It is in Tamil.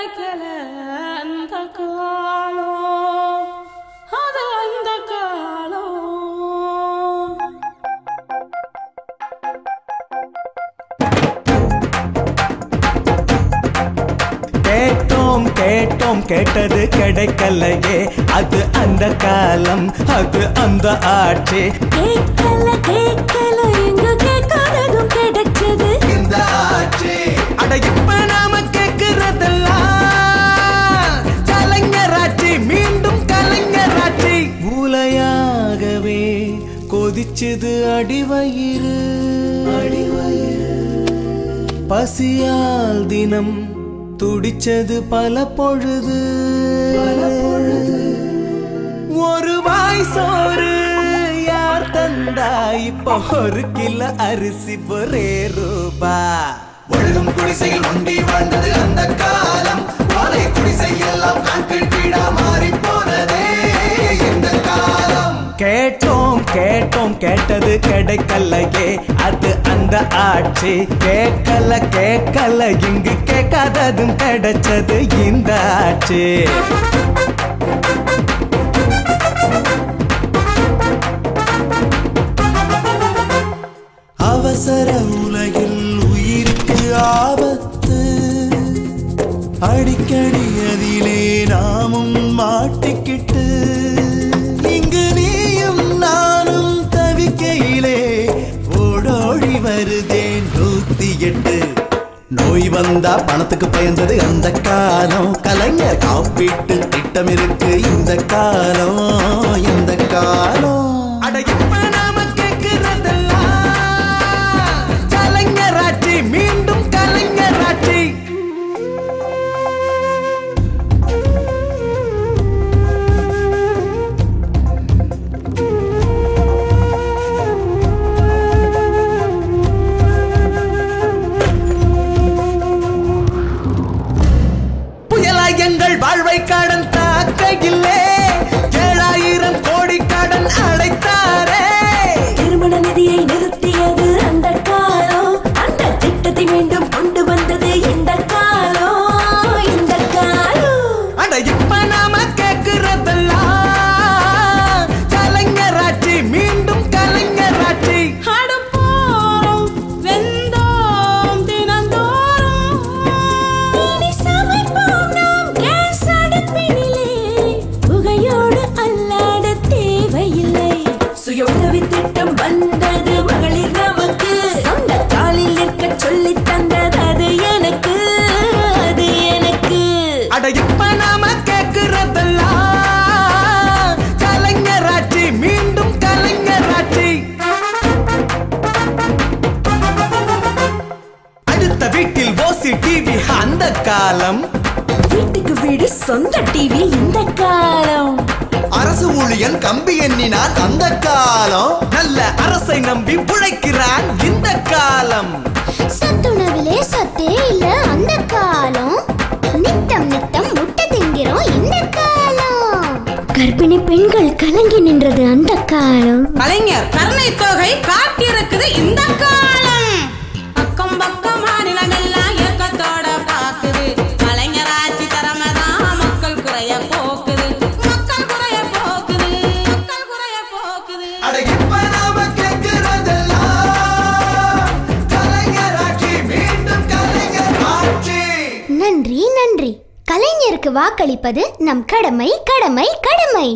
கிடைக்கல அந்த காலம் அது அந்த காலம். கேட்டோம் கேட்டோம் கேட்டது கிடைக்கலையே அது அந்த காலம் அது அந்த ஆட்சி. கேட்கல கேட்கல எங்க கேட்காததும் கிடைச்சது இந்த ஆட்சி. அட இப்ப நாம கேட்கிறதெல்லாம் கலைஞராட்சி மீண்டும் கலைஞராட்சி. ஊலையாகவே கொதிச்சது அடிவயிறு பசியால் தினம் துடிச்சது பல பொழுது. ஒரு வாய் சோறு யார் தந்தா இப்போ ஒரு கிலோ அரிசி ஒரே ரூபா. ஒழுகும் குடிசையில் ஒண்டி வாழ்ந்தது அந்த காலம். ஓலை குடிசை எல்லாம் கான்கிரீட் வீடா மாறி போனதே இந்த காலம். கேட்டோம் கேட்டோம் கேட்டது கிடைக்கலையே அது அந்த ஆட்சி. கேட்கல கேட்கல இங்கு கேட்காததும் கிடைச்சது இந்த ஆட்சி. அவசர உலகில் உயிருக்கு ஆபத்து அடிக்கடி அதிலே நாமும் மாட்டிக்கிட்டு இங்கு நீயும் நானும் தவிக்கையிலே ஓடோடி வருதே 108. நோய் வந்தா பணத்துக்கு பயந்தது அந்த காலம். கலைஞர் காப்பீட்டு திட்டம் இருக்கு இந்த காலம் இந்த காலம். அட இப்ப நாம கேட்கிறதெல்லாம் கலைஞராட்சி மீண்டும் கலைஞராட்சி. எங்கள் வாழ்வை கடன் தாக்கையில்லே 7000 கோடி கடன் அடைத்தாரே. திருமண நிதியை நிறுத்தியது அந்த காலம். அந்த திட்டத்தை மீண்டும் கொண்டு வந்தது இந்த காலம் இந்த காலம். அட இப்ப நாம கேட்கிறதெல்லாம் கலைஞராட்சி மீண்டும் கலைஞராட்சி. அடுப்போம் வெந்தோம் தினந்தோறும் இனி சமைப்போம் நாம் கேஸ் அடுப்பினிலே. புகையோடு அல்லாட தேவையில்லை. சுய உதவி திட்டம் வந்தது மகளிர் நமக்கு. சொந்த காலில் நிற்க சொல்லி தந்தது அது எனக்கு அது எனக்கு. அட இப்ப நாம கேட்கிறதெல்லாம் கலைஞராட்சி மீண்டும் கலைஞராட்சி. அடுத்த வீட்டில் ஓசி டிவி அந்த காலம். வீட்டுக்கு வீடு சொந்த டிவி இந்த காலம். அரசு ஊழியன் கம்பி எண்ணினான் அந்த காலம். நல்ல அரசை நம்பி உழைக்கிறான் இந்த காலம். சத்துணவிலே சத்தே இல்ல அந்த காலம். நித்தம் நித்தம் முட்டை திங்கிறோம் இந்த காலம். கர்ப்பிணி பெண்கள் கலங்கி நின்றது அந்த காலம். கலைஞர் கருணை தொகை காத்திருக்குது இந்த காலம். பக்கம் பக்கம் மாநிலமெல்லாம் இயக்கத்தோட பாக்குது. கலைஞர் ஆட்சி தரமதான் மக்கள் குறைய போக்குது மக்கள் குறைய போக்குது மக்கள் குறைய போக்குது. அட இப்ப நாம கேட்கிறதெல்லாம் கலைஞராட்சி மீண்டும் கலைஞராட்சி. நன்றி நன்றி. கலைஞருக்கு வாக்களிப்பது நம் கடமை கடமை கடமை.